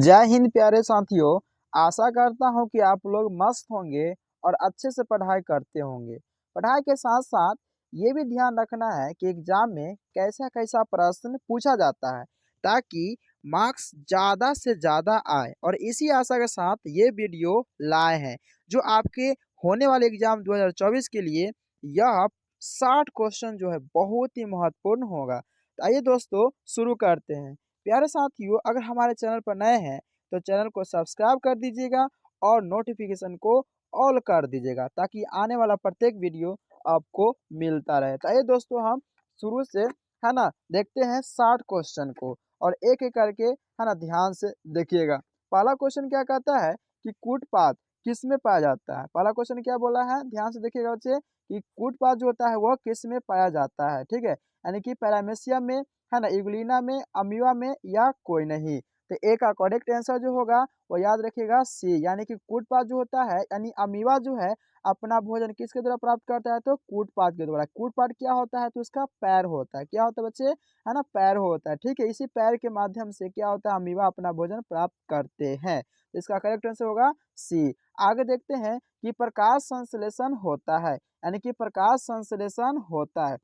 जय हिंद प्यारे साथियों। आशा करता हूँ कि आप लोग मस्त होंगे और अच्छे से पढ़ाई करते होंगे। पढ़ाई के साथ साथ ये भी ध्यान रखना है कि एग्जाम में कैसा कैसा प्रश्न पूछा जाता है ताकि मार्क्स ज़्यादा से ज़्यादा आए। और इसी आशा के साथ ये वीडियो लाए हैं जो आपके होने वाले एग्जाम 2024 के लिए यह 60 क्वेश्चन जो है बहुत ही महत्वपूर्ण होगा। तो आइए दोस्तों शुरू करते हैं। प्यारे साथियों, अगर हमारे चैनल पर नए हैं तो चैनल को सब्सक्राइब कर दीजिएगा और नोटिफिकेशन को ऑल कर दीजिएगा ताकि आने वाला प्रत्येक वीडियो आपको मिलता रहे। तो आइए दोस्तों हम शुरू से है ना देखते हैं 60 क्वेश्चन को और एक एक करके है ना ध्यान से देखिएगा। पहला क्वेश्चन क्या कहता है कि कूटपात किस में पाया जाता है। पहला क्वेश्चन क्या बोला है, ध्यान से देखिएगा बच्चे कि कूटपात जो होता है वह किस में पाया जाता है। ठीक है, यानी कि पैरामेशियम में, है ना, इग्लिना में, अमीबा में या कोई नहीं। तो ए का करेक्ट आंसर जो होगा वो याद रखिएगा सी, यानी कि कूटपात जो होता है यानी अमीबा जो है अपना भोजन किसके द्वारा प्राप्त करता है तो कूटपात के द्वारा। कूटपात क्या होता है तो उसका पैर होता है। क्या होता है बच्चे, है ना, पैर होता है। ठीक है, इसी पैर के माध्यम से क्या होता है अमीबा अपना भोजन प्राप्त करते हैं। इसका करेक्ट आंसर होगा सी। आगे देखते हैं कि प्रकाश संश्लेषण होता है, यानी कि प्रकाश संश्लेषण होता है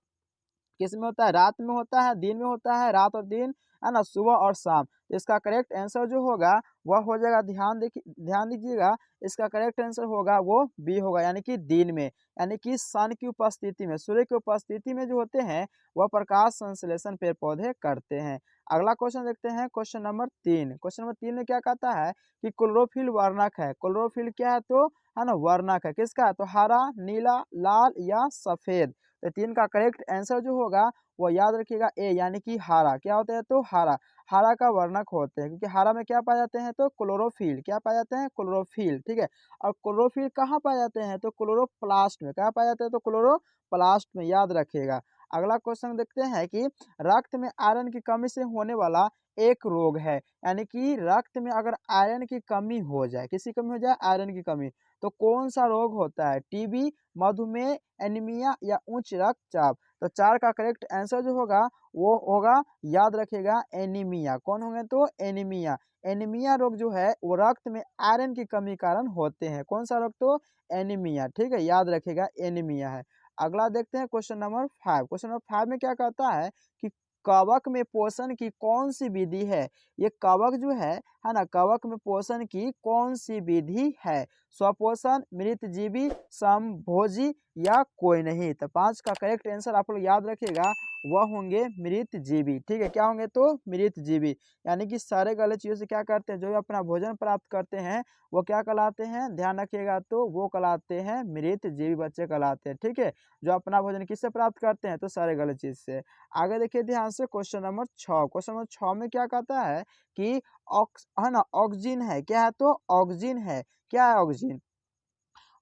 किस में होता है, रात में होता है, दिन में होता है, रात और दिन, है ना, सुबह और शाम। इसका करेक्ट आंसर जो होगा वह हो जाएगा, ध्यान दीजिएगा, इसका करेक्ट आंसर होगा वो बी होगा, यानी कि दिन में, यानी कि सन की उपस्थिति में, सूर्य की उपस्थिति में जो होते हैं वह प्रकाश संश्लेषण पेड़ पौधे करते हैं। अगला क्वेश्चन देखते हैं, क्वेश्चन नंबर 3। क्वेश्चन नंबर 3 में क्या कहता है कि क्लोरोफिल वर्णक है। क्लोरोफिल क्या है तो, है ना, वर्णक है। किसका है तो हरा, नीला, लाल या सफेद। तो 3 का करेक्ट आंसर जो होगा वो याद रखिएगा ए, यानी कि हरा। क्या होता है तो हरा, हरा का वर्णक होते हैं क्योंकि हरा में क्या पाए जाते हैं तो क्लोरोफिल। क्या पाए जाते हैं क्लोरोफिल। ठीक है, और क्लोरोफिल कहाँ पाए जाते हैं तो क्लोरोप्लास्ट में। क्या पाए जाते हैं तो क्लोरोप्लास्ट में, याद रखिएगा। अगला क्वेश्चन देखते हैं कि रक्त में आयरन की कमी से होने वाला एक रोग है, यानी कि रक्त में अगर आयरन की कमी हो जाए, किसी कमी हो जाए आयरन की कमी, तो कौन सा रोग होता है, टीबी, मधुमेह, एनीमिया या उच्च रक्तचाप। तो 4 का करेक्ट आंसर जो होगा वो होगा, याद रखिएगा, एनीमिया। कौन होंगे तो एनीमिया। एनीमिया रोग जो है वो रक्त में आयरन की कमी कारण होते हैं। कौन सा रोग तो एनीमिया। ठीक है, याद रखिएगा एनीमिया है। अगला देखते हैं क्वेश्चन नंबर 5। क्वेश्चन नंबर 5 में क्या कहता है कि कवक में पोषण की कौन सी विधि है। ये कवक जो है ना, कवक में पोषण की कौन सी विधि है। स्वपोषण, मृतजीवी, समभोजी या कोई नहीं। तो 5 का करेक्ट आंसर आप लोग याद रखिएगा वह होंगे मृतजीवी। ठीक है, क्या होंगे तो मृतजीवी, यानी कि सारे गलत चीजों से क्या करते हैं, जो भी अपना भोजन प्राप्त करते हैं वो क्या कहलाते हैं, ध्यान रखिएगा, तो वो कहलाते हैं मृतजीवी बच्चे कहलाते हैं। ठीक है, जो अपना भोजन किससे प्राप्त करते हैं तो सारे गलत चीज से। आगे देखिए ध्यान से, क्वेश्चन नंबर 6। क्वेश्चन नंबर 6 में क्या कहता है कि है ना, ऑक्सीजन है। क्या है तो ऑक्सीजन है। क्या है ऑक्सीजन,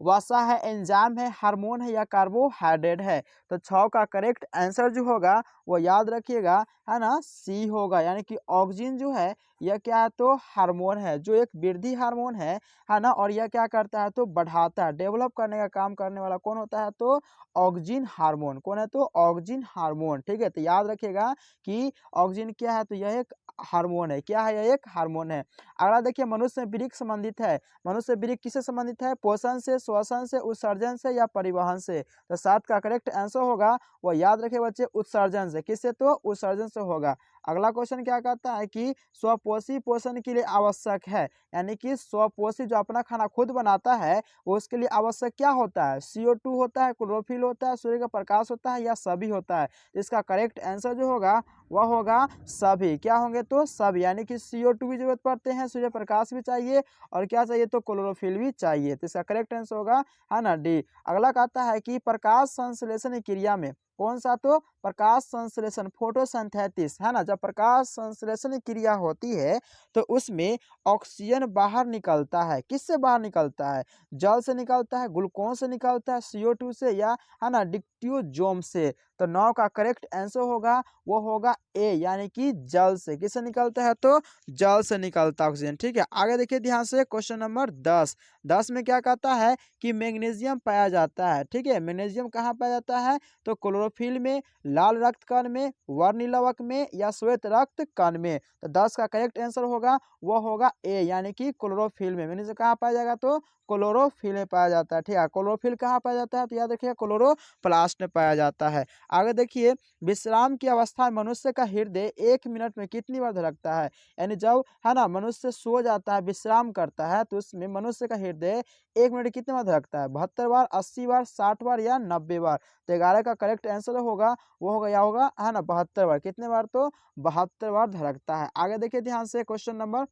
वसा है, एंजाइम है, हार्मोन है या कार्बोहाइड्रेट है। तो 6 का करेक्ट आंसर जो होगा वो याद रखिएगा, है ना, सी होगा, यानी कि ऑक्सीजन जो है यह क्या है तो हार्मोन है, जो एक वृद्धि हार्मोन है ना, और यह क्या करता है तो बढ़ाता है, डेवलप करने का काम करने वाला कौन होता है तो ऑक्सीजन हार्मोन। कौन है तो ऑक्सीजन हार्मोन। ठीक है, तो याद रखिएगा कि ऑक्सीजन क्या है तो यह एक हार्मोन है। क्या है, यह एक हार्मोन है। अगला देखिए, मनुष्य में वृक्क संबंधित है। मनुष्य वृक्क किससे संबंधित है, पोषण से, श्वसन से, उत्सर्जन से या परिवहन से। तो 7 का करेक्ट आंसर होगा वो याद रखे बच्चे उत्सर्जन से। किससे तो उत्सर्जन से होगा। अगला क्वेश्चन क्या कहता है कि स्वपोषी पोषण के लिए आवश्यक है, यानी कि स्वपोषी जो अपना खाना खुद बनाता है वो उसके लिए आवश्यक क्या होता है, CO2 होता है, क्लोरोफिल होता है, सूर्य का प्रकाश होता है या सभी होता है। इसका करेक्ट आंसर जो होगा वह होगा सभी। क्या होंगे तो सभी, यानी कि CO2 की जरूरत पड़ते हैं, सूर्य प्रकाश भी चाहिए और क्या चाहिए तो क्लोरोफिल भी चाहिए। तो इसका करेक्ट आंसर होगा, है ना, डी। अगला कहता है कि प्रकाश संश्लेषण क्रिया में कौन सा तो प्रकाश संश्लेषण, फोटोसिंथेसिस, है ना, जब प्रकाश संश्लेषण क्रिया होती है तो उसमें ऑक्सीजन बाहर निकलता है। किससे बाहर निकलता है, जल से निकलता है, ग्लूकोज से निकलता है, CO2 से या, है ना, डिक्टियोजोम से। तो 9 का करेक्ट आंसर होगा वो होगा ए, यानी कि जल से। किससे निकलता है तो जल से निकलता है ऑक्सीजन। ठीक है, आगे देखिए ध्यान से क्वेश्चन नंबर 10। 10 में क्या कहता है कि मैग्नीशियम पाया जाता है। ठीक है, मैग्नीशियम कहाँ पाया जाता है तो क्लोरोफिल में, लाल रक्त कण में, वर्णनिलवक में या श्वेत रक्त कण में। तो 10 का करेक्ट आंसर होगा वो होगा ए, यानी कि क्लोरोफिल में। मैग्नीशियम कहाँ पाया जाएगा तो क्लोरोफिल में पाया जाता है। ठीक है, क्लोरोफिल कहाँ पाया जाता है तो याद रखिएगा क्लोरोप्लास्ट में पाया जाता है। आगे देखिए, विश्राम की अवस्था में मनुष्य का हृदय 1 मिनट में कितनी बार धड़कता है। यानी जब है ना मनुष्य सो जाता है, विश्राम करता है, तो उसमें मनुष्य का हृदय 1 मिनट कितने बार धड़कता है, 72 बार, 80 बार, 60 बार या 90 बार। तो 11 का करेक्ट आंसर होगा वो होगा या होगा है ना 72 बार। कितने बार तो 72 बार धड़कता है। आगे देखिए ध्यान से क्वेश्चन नंबर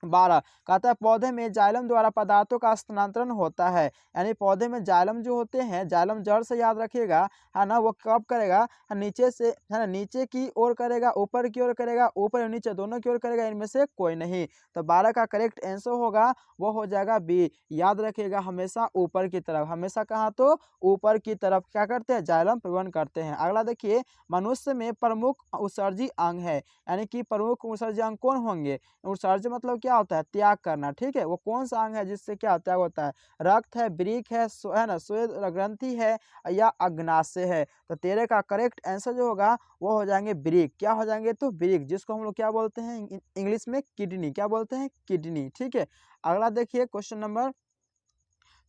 12 कहता है पौधे में जाइलम द्वारा पदार्थों का स्थानांतरण होता है। यानी पौधे में जाइलम जो होते हैं, जाइलम जड़ से याद रखिएगा है ना, वो कब करेगा, नीचे से है ना, नीचे की ओर करेगा, ऊपर की ओर करेगा, ऊपर और नीचे दोनों की ओर करेगा, इनमें से कोई नहीं। तो 12 का करेक्ट आंसर होगा वो हो जाएगा बी। याद रखिएगा हमेशा ऊपर की तरफ, हमेशा कहाँ तो ऊपर की तरफ क्या करते हैं, जाइलम प्रवहन करते हैं। अगला देखिए, मनुष्य में प्रमुख उत्सर्जी अंग है। यानी कि प्रमुख उत्सर्जी अंग कौन होंगे, उत्सर्जन मतलब क्या होता है, त्याग करना। ठीक है, वो कौन सा अंग है जिससे क्या त्याग होता है, रक्त है, वृक्क है, है ना, श्वेत ग्रंथि है या अग्नाशय है। तो 13 का करेक्ट आंसर जो होगा वो हो जाएंगे वृक्क। क्या हो जाएंगे तो वृक्क, जिसको हम लोग क्या बोलते हैं इंग्लिश में किडनी, क्या बोलते हैं किडनी। ठीक है, अगला देखिए क्वेश्चन नंबर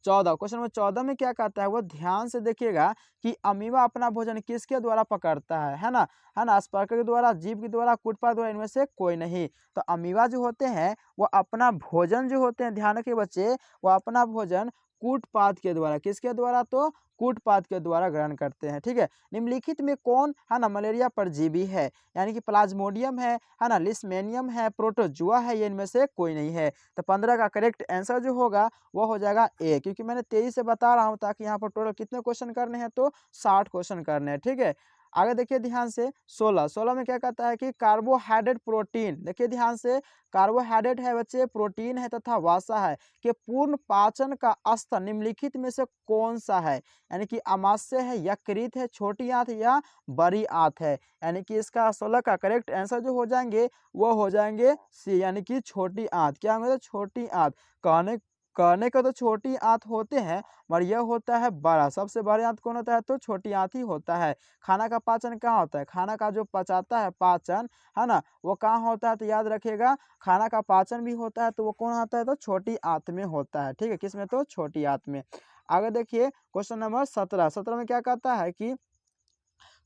14। क्वेश्चन नंबर 14 में क्या कहता है, वो ध्यान से देखिएगा कि अमीबा अपना भोजन किसके द्वारा पकड़ता है ना, है ना, स्पर्श के द्वारा, जीभ के द्वारा, कूटपाद द्वारा, इनमें से कोई नहीं। तो अमीबा जो होते हैं वो अपना भोजन जो होते हैं, ध्यान रखिए बच्चे, वो अपना भोजन कूटपाद के द्वारा, किसके द्वारा तो कूटपाद के द्वारा ग्रहण करते हैं। ठीक है, निम्नलिखित में कौन है ना मलेरिया परजीवी है। यानी कि प्लाज्मोडियम है ना, लिस्मेनियम है, प्रोटोजुआ है, ये इनमें से कोई नहीं है। तो 15 का करेक्ट आंसर जो होगा वो हो जाएगा ए, क्योंकि मैंने तेजी से बता रहा हूं ताकि यहाँ पर टोटल कितने क्वेश्चन करने हैं तो 60 क्वेश्चन करने हैं। ठीक है, आगे देखिए ध्यान से 16 में क्या कहता है कि कार्बोहाइड्रेट प्रोटीन, देखिए ध्यान से, कार्बोहाइड्रेट है बच्चे, प्रोटीन है तथा वसा है कि पूर्ण पाचन का स्तर निम्नलिखित में से कौन सा है। यानी कि अमाशय है, यकृत है, छोटी आंत या बड़ी आंत है। यानी कि इसका 16 का करेक्ट आंसर जो हो जाएंगे वो हो जाएंगे सी, यानी कि छोटी आंत। क्या होंगे तो छोटी आंत। कहने कहने को तो छोटी आंत होते हैं, मगर यह होता है बड़ा। सबसे बड़ी आंत कौन होता है तो छोटी आंत ही होता है। खाना का पाचन कहाँ होता है, खाना का जो पचाता है पाचन है ना, वो कहाँ होता है तो याद रखिएगा, खाना का पाचन भी होता है तो वो कौन होता है तो छोटी आंत में होता है। ठीक है, किसमें तो छोटी आंत में। आगे देखिए क्वेश्चन नंबर 17 में क्या कहता है कि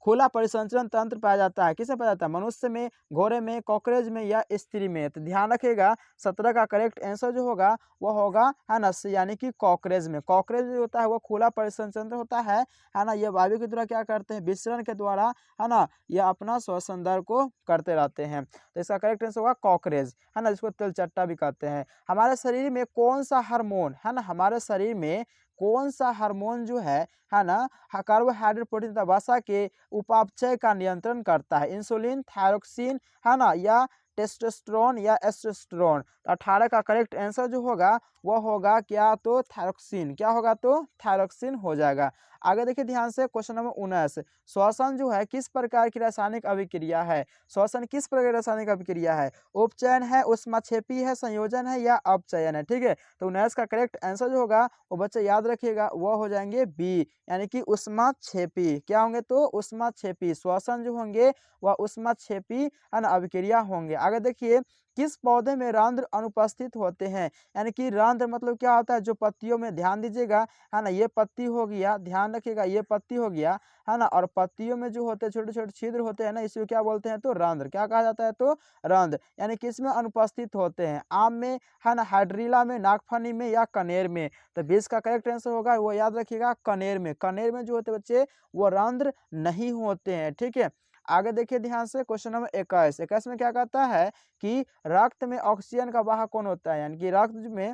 खुला परिसंचरण तंत्र पाया जाता है, किसे पाया जाता है, मनुष्य में, घोड़े में, कॉकरोच में या स्त्री में। तो ध्यान रखिएगा 17 का करेक्ट आंसर जो होगा वो होगा है ना यानी कि कॉकरोच में। कॉकरोच जो होता है वो खुला परिसंचरण होता है ना, ये वायु के द्वारा क्या करते हैं, विसरण के द्वारा है ना, ये अपना श्वसन दर को करते रहते हैं। तो इसका करेक्ट आंसर होगा कॉकरोच, है ना, जिसको तिलचट्टा भी कहते हैं। हमारे शरीर में कौन सा हार्मोन है ना, हमारे शरीर में कौन सा हार्मोन जो है ना, कार्बोहाइड्रेट प्रोटीन तथा वसा के उपापचय का नियंत्रण करता है, इंसुलिन, थायरोक्सिन है ना या टेस्टोस्टेरोन या एस्टेरोस्टेरोन। तो 18 का करेक्ट आंसर जो होगा वो होगा क्या तो थायरोक्सिन। क्या होगा तो थायरोक्सिन हो जाएगा। आगे देखिए ध्यान से क्वेश्चन नंबर 19, श्वसन जो है किस प्रकार की रासायनिक अभिक्रिया है। श्वसन किस प्रकार की रासायनिक अभिक्रिया है, उपचयन है, ऊष्माक्षेपी है, संयोजन है या अपचयन है। ठीक है, तो 19 का करेक्ट आंसर जो होगा वो बच्चे याद रखिएगा वो हो जाएंगे बी, यानी कि ऊष्माक्षेपी। क्या होंगे तो ऊष्माक्षेपी, श्वसन जो होंगे वह ऊष्माक्षेपी अभिक्रिया होंगे। आगे देखिए, किस पौधे में रंध्र अनुपस्थित होते हैं। यानी कि रंध्र मतलब क्या होता है, जो पत्तियों में, ध्यान दीजिएगा है ना, ये पत्ती हो गया, ध्यान रखिएगा ये पत्ती हो गया है ना, और पत्तियों में जो होते हैं छोटे छोटे छिद्र होते हैं ना, इसको क्या बोलते हैं तो रंध्र। क्या कहा जाता है तो रंध्र, यानी कि इसमें अनुपस्थित होते हैं, आम में है ना, हाइड्रीला में, नागफनी में या कनेर में। तो 20 का करेक्ट आंसर होगा वो याद रखिएगा कनेर में। कनेर में जो होते बच्चे वो रंध्र नहीं होते हैं। ठीक है, आगे देखिए ध्यान से क्वेश्चन नंबर 21 में क्या कहता है कि रक्त में ऑक्सीजन का वाहक कौन होता है। यानी कि रक्त में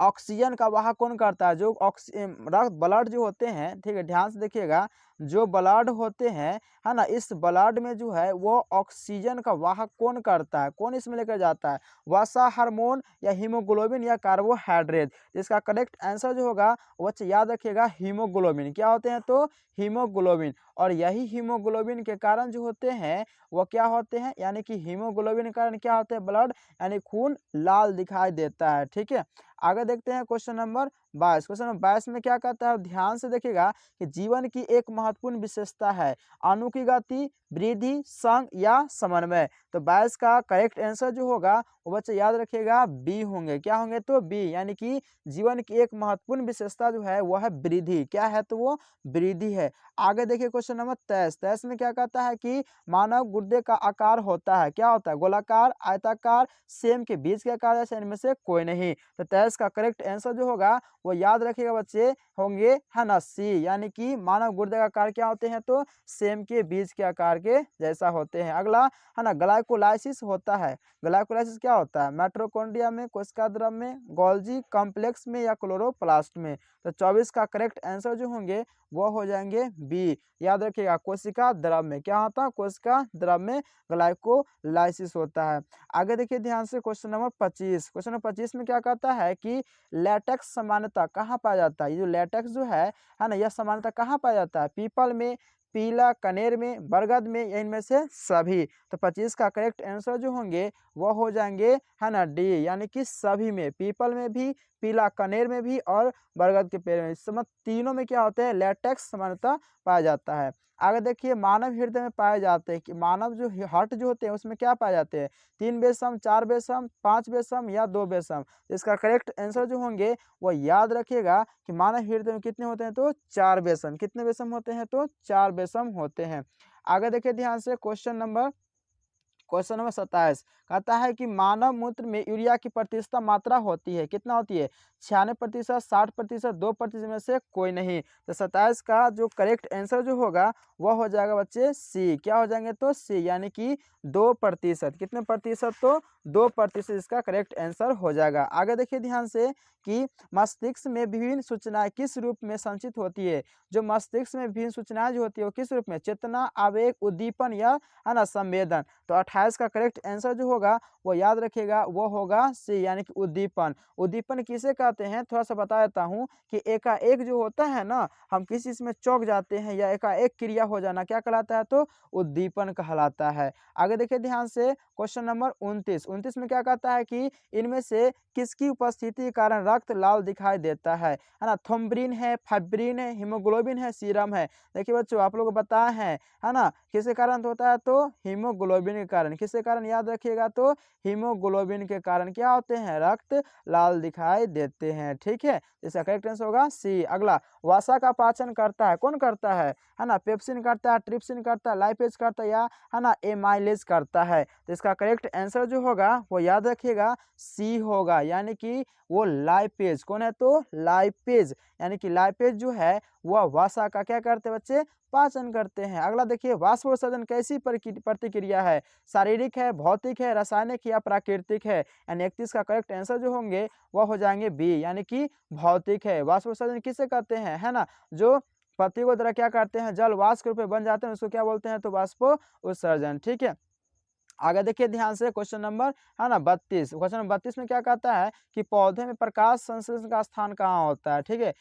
ऑक्सीजन का वाहक कौन करता है? जो रक्त ब्लड जो होते हैं, ठीक है, ध्यान से देखिएगा, जो ब्लड होते हैं, है ना, इस ब्लड में जो है वो ऑक्सीजन का वाहक कौन करता है, कौन इसमें लेकर जाता है? वसा, हार्मोन या हीमोग्लोबिन या कार्बोहाइड्रेट? इसका करेक्ट आंसर जो होगा वो बच्चे याद रखिएगा हीमोग्लोबिन। क्या होते हैं तो हीमोग्लोबिन। और यही हीमोग्लोबिन के कारण जो होते हैं वो क्या होते हैं, यानी कि हीमोग्लोबिन के कारण क्या होते हैं, ब्लड यानी खून लाल दिखाई देता है। ठीक है, आगे देखते हैं क्वेश्चन नंबर 22। क्वेश्चन नंबर 22 में क्या कहता है, ध्यान से देखिएगा कि जीवन की एक महत्वपूर्ण विशेषता है अणु की गति, वृद्धि, संघ या समन्वय। तो 22 का करेक्ट आंसर जो होगा वो बच्चे याद रखिएगा बी होंगे। क्या होंगे तो बी, यानी कि जीवन की एक महत्वपूर्ण विशेषता जो है वो है वृद्धि। क्या है तो वो वृद्धि है। आगे देखिए क्वेश्चन नंबर 23। 23 में क्या कहता है कि मानव गुर्दे का आकार होता है, क्या होता है, गोलाकार, आयताकार, सेम के बीच के आकार, जैसे इनमें से कोई नहीं। तो 23 का करेक्ट आंसर जो होगा वो याद रखिएगा बच्चे होंगे, है ना, सी, यानी कि मानव गुर्दे का आकार क्या होते हैं तो सेम के बीच के आकार के जैसा होते हैं। अगला, है ना, ग्लाइकोलाइसिस होता है। ग्लाइकोलाइसिस क्या होता है, माइटोकॉन्ड्रिया में, कोशिका द्रव में, गोल्जी कॉम्प्लेक्स में या क्लोरोप्लास्ट में। तो 24 का करेक्ट आंसर जो होंगे वो हो जाएंगे बी। याद रखिएगा कोशिका द्रव में क्या होता है, कोशिका द्रव में ग्लाइकोलाइसिस होता है। आगे देखिए ध्यान से क्वेश्चन नंबर 25। क्वेश्चन नंबर 25 में क्या कहता है कि लेटेक्स सामान्यतः कहाँ पाया जाता है? ये जो लेटेक्स जो है ना, यह सामान्यतः कहाँ पाया जाता है? पीपल में, पीला कनेर में, बरगद में या इनमें से सभी। तो 25 का करेक्ट आंसर जो होंगे वो हो जाएंगे, है ना, डी, यानी कि सभी में, पीपल में भी, पीला कनेर में भी और बरगद के पेड़ में, इस समय तीनों में क्या होते हैं, लेटेक्स सामान्यतः पाया जाता है। आगे देखिए मानव हृदय में पाए जाते हैं कि मानव जो हार्ट जो होते हैं उसमें क्या पाए जाते हैं, 3 बेसम, 4 बेसम, 5 बेसम या 2 बेसम। इसका करेक्ट आंसर जो होंगे वो याद रखिएगा कि मानव हृदय में कितने होते हैं तो 4 बेसम। कितने बेसम होते हैं तो 4 बेसम होते हैं। आगे देखिए ध्यान से क्वेश्चन नंबर 27 कहता है कि मानव मूत्र में यूरिया की प्रतिशत मात्रा होती है, कितना होती है, 96%, 60%, 2% में से कोई नहीं। तो 27 का जो करेक्ट आंसर जो होगा वह हो जाएगा बच्चे सी। क्या हो जाएंगे तो सी, यानी कि 2%। कितने प्रतिशत तो 2%, इसका करेक्ट आंसर हो जाएगा। आगे देखिए ध्यान से कि मस्तिष्क में विभिन्न सूचनाएं किस रूप में संचित होती है? जो मस्तिष्क में विभिन्न सूचनाएं जो होती है वो किस रूप में, चेतना, आवेग, उद्दीपन या, है ना, संवेदन। तो 28 का करेक्ट आंसर जो होगा वो याद रखिएगा वो होगा सी, यानी कि उद्दीपन। उद्दीपन किसे कहते हैं थोड़ा सा बता देता हूँ कि एकाएक जो होता है ना, हम किसी चीज में चौंक जाते हैं या एकाएक क्रिया हो जाना क्या कहलाता है तो उद्दीपन कहलाता है। आगे देखिए ध्यान से क्वेश्चन नंबर 29। 29 में क्या कहता है कि इनमें से किसकी उपस्थिति के कारण रक्त लाल दिखाई देता है ना, थ्रोम्बिन है, फाइब्रिन है, हीमोग्लोबिन है, सीरम है। देखिए बच्चों आप लोग को बताया है ना, किसके कारण होता है तो हीमोग्लोबिन के कारण। किसके कारण याद रखिएगा तो हीमोग्लोबिन के कारण क्या होते हैं, रक्त लाल दिखाई देते हैं। ठीक है, इसका करेक्ट आंसर होगा सी। अगला, वसा का पाचन करता है, कौन करता है ना, पेप्सिन करता है, ट्रिप्सिन करता है, लाइपेज करता है या, है ना, एमाइलेज करता है। तो इसका करेक्ट आंसर जो होगा वो याद रखिएगा सी होगा, यानी कि वो लाइपेज। कौन है तो लाइपेज, यानी कि लाइपेज जो है वह वसा का क्या करते हैं बच्चे, पाचन करते हैं। अगला देखिए वाष्पोत्सर्जन कैसी प्रतिक्रिया है, शारीरिक है, भौतिक है, रासायनिक या प्राकृतिक है। यानी 31 का करेक्ट आंसर जो होंगे वह हो जाएंगे बी, यानी कि भौतिक है। वाष्पोत्सर्जन किसे कहते हैं, है ना, जो पत्ती को द्वारा क्या करते हैं, जल वाष्प के रूप में बन जाते हैं उसको क्या बोलते हैं तो वाष्पोत्सर्जन। ठीक है, आगे देखिए ध्यान से क्वेश्चन नंबर, है ना, 32। क्वेश्चन नंबर 32 में क्या कहता है कि पौधे में प्रकाश संश्लेषण का स्थान कहाँ होता है? ठीक है,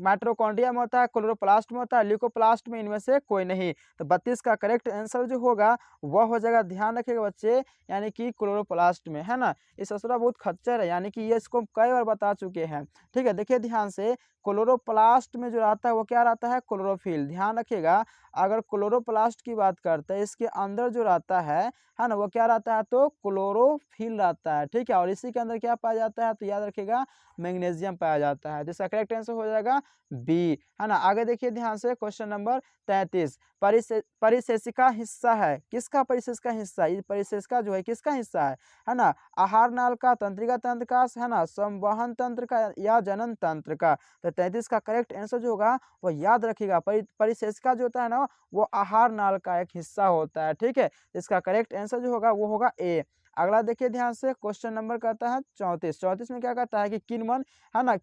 माइटोकॉन्ड्रिया में होता है, क्लोरोप्लास्ट में होता है, ल्यूकोप्लास्ट में, इनमें से कोई नहीं। तो 32 का करेक्ट आंसर जो होगा वह हो जाएगा, ध्यान रखिएगा बच्चे, यानी कि क्लोरोप्लास्ट में, है ना। इस ससुरा बहुत खच्चर है, यानी कि ये इसको कई बार बता चुके हैं। ठीक है, देखिए ध्यान से क्लोरोप्लास्ट में जो रहता है वो क्या रहता है, क्लोरोफिल। ध्यान रखिएगा अगर क्लोरोप्लास्ट की बात करते हैं इसके अंदर जो रहता है ना, वो क्या रहता है तो क्लोरोफिल रहता है। ठीक है, और इसी के अंदर क्या पाया जाता है तो याद रखिएगा मैग्नीशियम पाया जाता है। तो इसका करेक्ट आंसर हो जाएगा बी, है ना। आगे देखिए ध्यान से क्वेश्चन नंबर 33। परिशेषिका हिस्सा है, किसका परिशेषिका हिस्सा, ये परिशेषिका जो है किसका हिस्सा है ना, आहार नाल का, तंत्रिका तंत्र का, है ना, संवहन तंत्र का या जनन तंत्र का। तो 33 का करेक्ट आंसर जो होगा वो याद रखिएगा परिशेषिका जो होता है ना वो आहार नाल का एक हिस्सा होता है। ठीक है, इसका करेक्ट आंसर जो होगा वो होगा ए। अगला देखिए ध्यान से, क्वेश्चन नंबर कहता है 34। 34 में क्या कहता है कि किण्वन, है ना,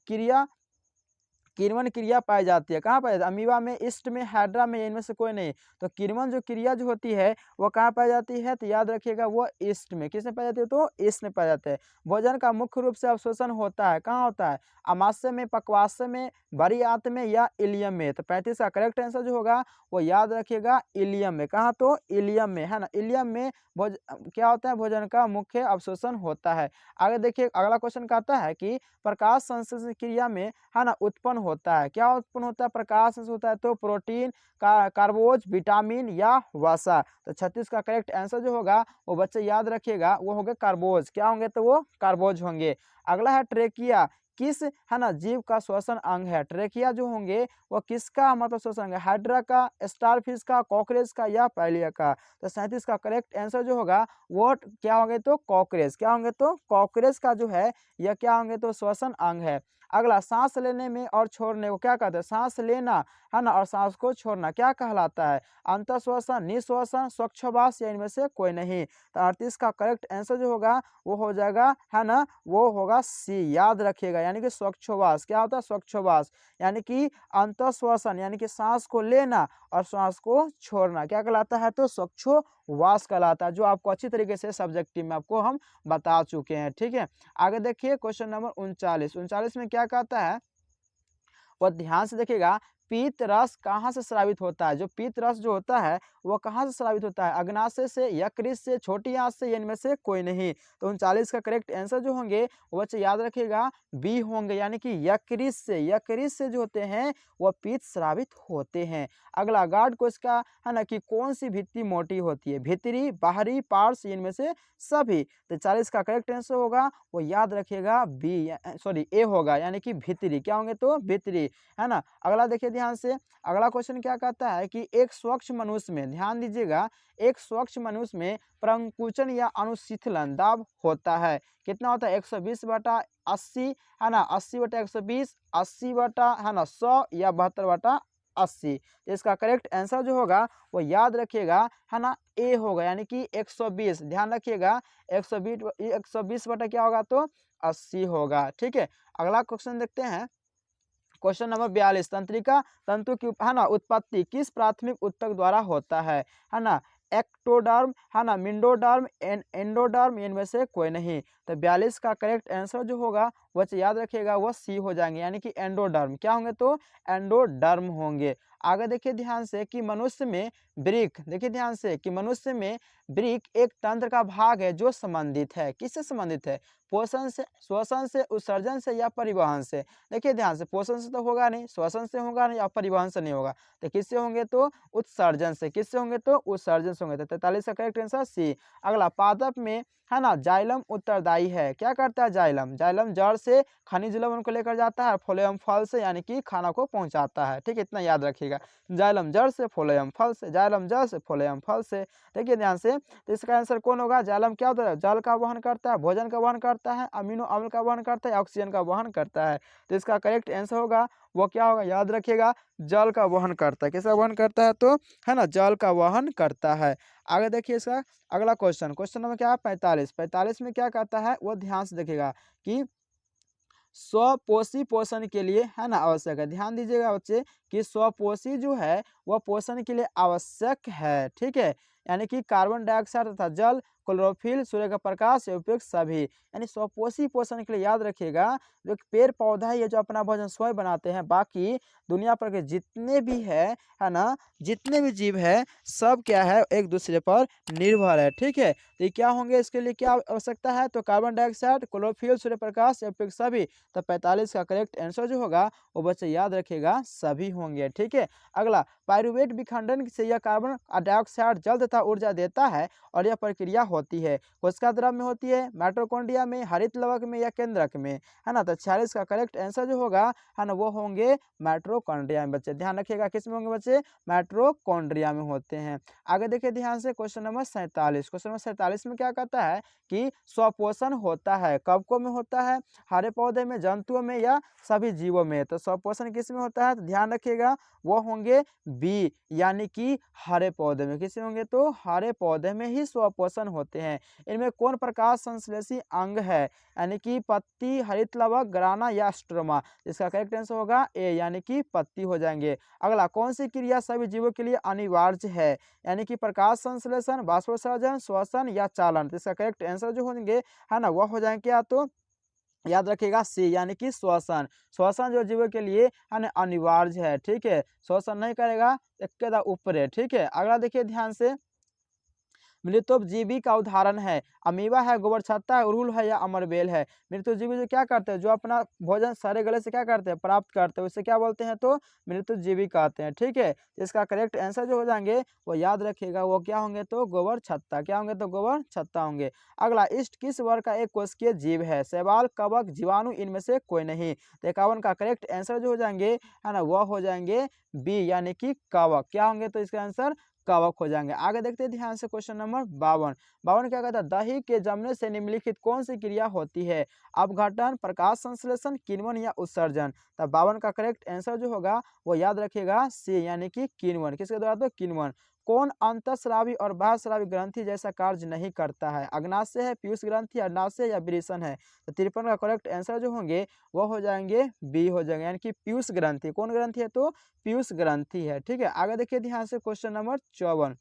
किण्वन क्रिया पाई जाती है। कहाँ पाई जाती है? अमीबा में, ईस्ट में, हाइड्रा में, या इनमें से कोई नहीं। तो किण्वन जो क्रिया जो होती है वो कहाँ पाई जाती है? तो याद रखिएगा वो ईस्ट में। किस में पाई जाती है? तो ईस्ट में पाई जाते हैं। भोजन का मुख्य रूप से अवशोषण होता है, कहाँ होता है? अमाशय में, पक्वाशय में, बड़ी आंत में, या इलियम में। तो 35 का करेक्ट आंसर जो होगा वो याद रखिएगा इलियम में। कहाँ? तो इलियम में, है ना, इलियम में क्या होता है? भोजन का मुख्य अवशोषण होता है। आगे देखिए, अगला क्वेश्चन कहता है कि प्रकाश संश्लेषण क्रिया में, है ना, उत्पन्न होता है। क्या उत्पन्न होता है? प्रकाश संश्लेषण होता है तो प्रोटीन, कार्बोज, विटामिन या वसा। तो 36 का करेक्ट आंसर जो होगा वो बच्चे याद रखिएगा वो होंगे कार्बोज। क्या होंगे? तो वो कार्बोज होंगे। अगला है ट्रेकिया, किस, है ना, जीव का श्वसन अंग है? ट्रेकिया जो होंगे वो किसका मतलब श्वसन अंग है? हाइड्रा का, स्टारफिश का, कॉकरेज का, या पैलिया का। तो 37 का करेक्ट आंसर जो होगा वो क्या होंगे? तो कॉकरेज। क्या होंगे? तो कॉकरेज का जो है यह क्या होंगे? तो श्वसन अंग है। अगला, सांस लेने में और छोड़ने को क्या कहते हैं? सांस लेना, है ना, और सांस को छोड़ना क्या कहलाता है? अंतःश्वसन, निःश्वसन, स्वच्छवास, या इनमें से कोई नहीं। तो 38 का करेक्ट आंसर जो होगा वो हो जाएगा, है ना, वो होगा सी। याद रखिएगा, यानी कि स्वच्छवास। क्या होता है? स्वच्छवास यानी कि अंतःश्वसन यानी कि सांस को लेना और सांस को छोड़ना क्या कहलाता है? तो स्वच्छवास कहलाता है, जो आपको अच्छी तरीके से सब्जेक्टिव में आपको हम बता चुके हैं। ठीक है, आगे देखिए क्वेश्चन नंबर 39। 39 में क्या कहता है और ध्यान से देखिएगा, पीत रस कहाँ से स्रावित होता है? जो पीत रस जो होता है वो कहाँ से स्रावित होता है? अग्नाशय से, यकृत से, छोटी आंत से, इनमें से कोई नहीं। तो 39 का करेक्ट आंसर जो होंगे वो बच्चे याद रखिएगा बी होंगे, यानी कि यकृत से। यकृत से जो होते हैं वह पीत स्रावित होते हैं। अगला, गार्ड को इसका, है ना, कि कौन सी भित्ति मोटी होती है? भीतरी, बाहरी, पार्श्व, इनमें से सभी। तो 40 का करेक्ट आंसर होगा वो याद रखिएगा बी, सॉरी ए होगा, यानी कि भीतरी। क्या होंगे? तो भीतरी, है ना। अगला देखिए ध्यान से, अगला क्वेश्चन क्या कहता है कि एक स्वच्छ मनुष्य में, ध्यान दीजिएगा, एक स्वच्छ मनुष्य में प्रंकुचन या अनुशीतलन दाब होता है। कितना होता है? 120/80, है ना, 80/120, 80, है ना, 100, या 72/80। तो इसका करेक्ट आंसर जो होगा वो याद रखिएगा, है ना, ए होगा, यानी कि 120। ध्यान रखिएगा 120 बटा क्या होगा? तो 80 होगा। ठीक है, अगला क्वेश्चन देखते हैं, क्वेश्चन नंबर 42। तंत्रिका तंतु की, है ना, उत्पत्ति किस प्राथमिक ऊतक द्वारा होता है ना? एक्टोडर्म, है ना, मिंडोडर्म, एंडोडर्म, इनमें से कोई नहीं। तो 42 का करेक्ट आंसर जो होगा वह याद रखिएगा वो सी हो जाएंगे, यानी कि एंडोडर्म। क्या होंगे? तो एंडोडर्म होंगे। आगे देखिए ध्यान से कि मनुष्य में वृक्क, देखिए ध्यान से कि मनुष्य में वृक्क एक तंत्र का भाग है जो संबंधित है। किससे संबंधित है? पोषण से, श्वसन से, उत्सर्जन से, या परिवहन से। देखिए ध्यान से, पोषण से तो होगा नहीं, श्वसन से होगा नहीं, या परिवहन से नहीं होगा। तो किससे होंगे? तो उत्सर्जन से। किससे होंगे? तो उत्सर्जन से होंगे। तो 43 का करेक्ट आंसर सी। अगला, पादप में, है ना, जाइलम उत्तरदायी है। क्या करता है जाइलम? जाइलम जड़ से खनिज लवण को लेकर जाता है, फ्लोएम फल से, यानी कि खाना को पहुंचाता है। ठीक है, इतना याद रखिएगा, जाइलम जड़ से, फ्लोएम फल से, जाइलम जड़ से, फ्लोएम फल से। देखिए ध्यान से, तो इसका आंसर कौन होगा? जाइलम क्या होता है? जल का वहन करता है, भोजन का वहन करता है, अमीनो अम्ल का वहन करता है, ऑक्सीजन का वहन करता है। तो इसका करेक्ट आंसर होगा वो क्या होगा? याद रखिएगा जल का वहन करता है। किसका वहन करता है? तो, है ना, जल का वहन करता है। आगे देखिए इसका अगला क्वेश्चन, क्वेश्चन नंबर क्या है? 45। 45 में क्या कहता है वो ध्यान से देखिएगा कि स्वपोषी पोषण के लिए, है ना, आवश्यक है। ध्यान दीजिएगा बच्चे कि स्वपोषी जो है वह पोषण के लिए आवश्यक है। ठीक है, यानी कि कार्बन डाइऑक्साइड तथा जल, क्लोरोफिल, सूर्य का प्रकाश, उपयुक्त सभी, यानी स्वपोषी पोषण के लिए याद रखिएगा जो पेड़ पौधा है ये जो अपना भोजन स्वयं बनाते हैं, बाकी दुनिया पर के जितने भी है ना, जितने भी जीव है सब क्या है? एक दूसरे पर निर्भर है। ठीक है, तो ये क्या होंगे? इसके लिए क्या आवश्यकता है? तो carbon dioxide, chlorophyll, Surya Prakash, उपयुक्त सभी। तो 45 का करेक्ट आंसर जो होगा वो बच्चे याद रखिएगा सभी होंगे। ठीक है, अगला, पायरुवेट विखंडन से यह कार्बन डाइऑक्साइड जल तथा ऊर्जा देता है और यह प्रक्रिया होती है। कोशिका द्रव में होती है, माइटोकॉन्ड्रिया में, हरित लवक में, या केंद्रक में, है ना। तो 46 का करेक्ट आंसर जो होगा, है ना, वो होंगे माइटोकॉन्ड्रिया में। बच्चे ध्यान रखिएगा किस में होंगे? बच्चे माइटोकॉन्ड्रिया में होते हैं। आगे देखिए ध्यान से, क्वेश्चन नंबर 47। क्वेश्चन नंबर 47 में क्या कहता है कि स्वपोषण होता है कवकों में होता है, हरे पौधे में, जंतुओं में, या सभी जीवों में। तो स्वपोषण किस में होता है? तो ध्यान रखिएगा वो होंगे बी, यानी कि हरे पौधे में। किस में होंगे? तो तो हरे पौधे में ही स्वपोषण होते हैं। इनमें कौन प्रकाश संश्लेषी अंग है, यानी कि पत्ती, हरित लवक, ग्राना या स्ट्रोमा। इसका करेक्ट आंसर होगा ए, यानी कि पत्ती हो जाएंगे। अगला, कौन सी क्रिया सभी जीवों के लिए अनिवार्य है, यानी कि प्रकाश संश्लेषण, वाष्पोत्सर्जन, श्वसन या चालन। तो इसका करेक्ट आंसर जो होंगे है ना, वह हो जाएंगे क्या, तो याद रखिएगा सी, यानी कि श्वसन। श्वसन जो जीवों के लिए है ना अनिवार्य है, ठीक है। श्वसन नहीं करेगा एक ऊपर है, ठीक है। अगला देखिए ध्यान से, मृतोपजीवी का उदाहरण है, अमीबा है, गोबर छत्ता है, उड़हूल है या अमरबेल है। मृतोपजीवी जो क्या करते हैं, जो अपना भोजन सारे गले से क्या करते हैं, प्राप्त करते हैं, उसे क्या बोलते हैं, तो मृतोपजीवी कहते हैं, ठीक है। इसका करेक्ट आंसर जो हो जाएंगे वो याद रखिएगा, वो क्या होंगे, तो गोबर छत्ता। क्या होंगे, तो गोबर छत्ता होंगे। अगला, इष्ट किस वर्ग का एक कोशिकीय जीव है, शैवाल, कवक, जीवाणु, इनमें से कोई नहीं। तो 51 का करेक्ट आंसर जो हो जाएंगे है ना, वह हो जाएंगे बी, यानी कि कवक। क्या होंगे, तो इसका आंसर कवक हो जाएंगे। आगे देखते हैं ध्यान से, क्वेश्चन नंबर 52। 52 क्या कहता है, दही के जमने से निम्नलिखित कौन सी क्रिया होती है, अपघटन, प्रकाश संश्लेषण, किण्वन या उत्सर्जन। तब 52 का करेक्ट आंसर जो होगा वो याद रखिएगा सी, यानी कि किण्वन। किसके द्वारा, तो किण्वन। कौन अंतःस्रावी और बाह्यस्रावी ग्रंथि जैसा कार्य नहीं करता है, अग्नाशय है, पीयूष ग्रंथि, अन्नाशय या वृषण है। तो 53 का करेक्ट आंसर जो होंगे वो हो जाएंगे बी हो जाएंगे, यानी कि पीयूष ग्रंथि। कौन ग्रंथि है, तो पीयूष ग्रंथि है, ठीक है। आगे देखिए ध्यान से, क्वेश्चन नंबर 54।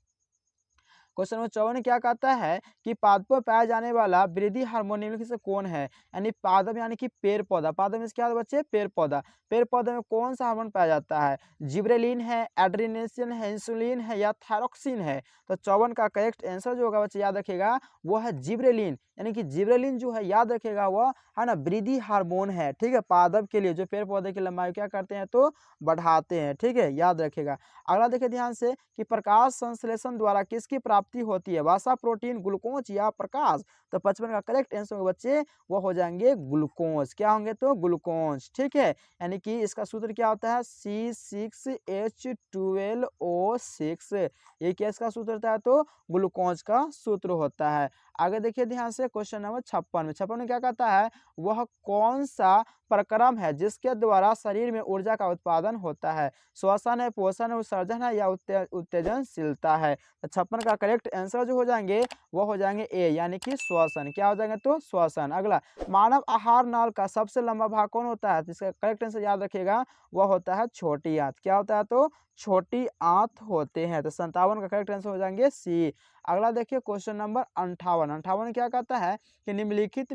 क्वेश्चन नंबर 54 क्या कहता है कि पादपों में पाया जाने वाला वृद्धि हार्मोन निम्नलिखित से कौन है, यानी पादप यानी कि पेड़ पौधा। पादप में क्या होता है बच्चे, पेड़ पौधा। पेड़ पौधे में कौन सा हार्मोन पाया जाता है, जिब्रेलिन है, एड्रेनेसिन है, इंसुलिन है या थायरोक्सिन है। तो 54 का करेक्ट आंसर जो होगा बच्चे याद रखेगा वो है जिब्रेलिन, यानी कि जिब्रेलिन जो है याद रखेगा वह है ना वृद्धि हार्मोन है, ठीक है। पादप के लिए, जो पेड़ पौधे की लंबाई क्या करते हैं, तो बढ़ाते हैं, ठीक है, याद रखेगा। अगला देखिए ध्यान से कि प्रकाश संश्लेषण द्वारा किसकी प्राप्ति होती है, वसा, प्रोटीन, ग्लूकोज या प्रकाश। तो 55 का करेक्ट आंसर होगा बच्चे वो हो जाएंगे ग्लूकोज। क्या होंगे, तो ग्लूकोज, ठीक है। यानी कि इसका सूत्र क्या होता है, C6H12O6। ये क्या इसका सूत्र होता है, तो ग्लूकोज का सूत्र होता है। आगे देखिए ध्यान से, क्वेश्चन नंबर 56 में। 56 में क्या कहता है, वह कौन सा प्रक्रम है जिसके द्वारा शरीर में ऊर्जा का उत्पादन होता है, श्वसन है, पोषण है, उत्सर्जन है या उत्तेजनशीलता है। तो 56 का करेक्ट आंसर जो हो जाएंगे वो हो जाएंगे ए, यानी कि श्वसन। क्या हो जाएंगे, तो श्वसन। अगला, मानव आहार नाल का सबसे लंबा भाग कौन होता है, तो इसका करेक्ट आंसर याद रखिएगा वह होता है छोटी आंत। क्या होता है, तो छोटी आंत होते हैं। तो 57 का करेक्ट आंसर हो जाएंगे सी। अगला देखिए क्वेश्चन नंबर 58। 58 क्या कहता है कि निम्नलिखित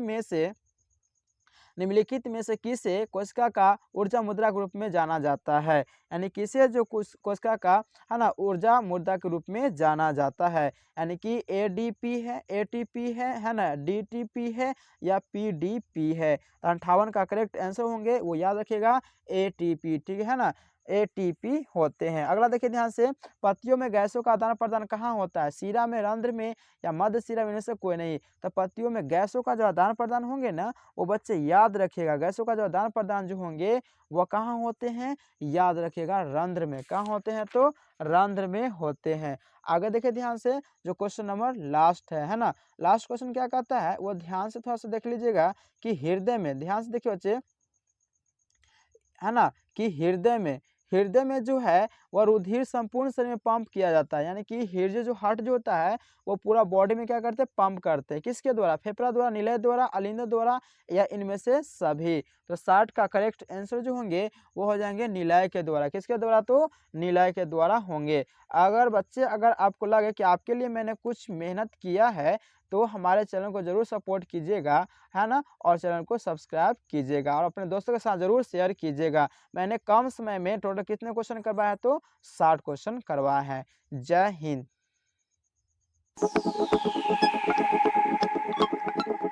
में से किसे कोशिका का ऊर्जा मुद्रा के रूप में जाना जाता है, यानी किसे जो कोशिका का है ना ऊर्जा मुद्रा के रूप में जाना जाता है, यानी कि एडीपी है, एटीपी है ना, डीटीपी है या पीडीपी है। तो 58 का करेक्ट आंसर होंगे वो याद रखिएगा एटीपी, ठीक है ना, एटीपी होते हैं। अगला देखिए ध्यान से, पत्तियों में गैसों का आदान प्रदान कहाँ होता है, सीरा में, रंध्र में या मध्य सीरा में, इनमें से कोई नहीं। तो पत्तियों में गैसों का जो आदान प्रदान होंगे ना, वो बच्चे याद रखिएगा, गैसों का जो आदान प्रदान जो होंगे वह कहाँ होते हैं, याद रखिएगा रंध्र में। कहाँ होते हैं, तो रंध्र में होते हैं। आगे देखिए ध्यान से, जो क्वेश्चन नंबर लास्ट है ना, लास्ट क्वेश्चन क्या कहता है वो ध्यान से थोड़ा सा देख लीजिएगा कि हृदय में, ध्यान से देखिए बच्चे, है ना, कि हृदय में जो है वह रुधिर संपूर्ण शरीर में पंप किया जाता है, यानी कि हृदय जो हार्ट जो होता है वो पूरा बॉडी में क्या करते हैं, पंप करते हैं। किसके द्वारा, फेफड़ा द्वारा, निलय द्वारा, अलिंद द्वारा या इनमें से सभी। तो 60 का करेक्ट आंसर जो होंगे वो हो जाएंगे निलय के द्वारा। किसके द्वारा, तो निलय के द्वारा होंगे। अगर बच्चे, अगर आपको लगे कि आपके लिए मैंने कुछ मेहनत किया है तो हमारे चैनल को जरूर सपोर्ट कीजिएगा, है ना, और चैनल को सब्सक्राइब कीजिएगा और अपने दोस्तों के साथ जरूर शेयर कीजिएगा। मैंने कम समय में टोटल कितने क्वेश्चन करवाए हैं, तो 60 क्वेश्चन करवाए हैं। जय हिंद।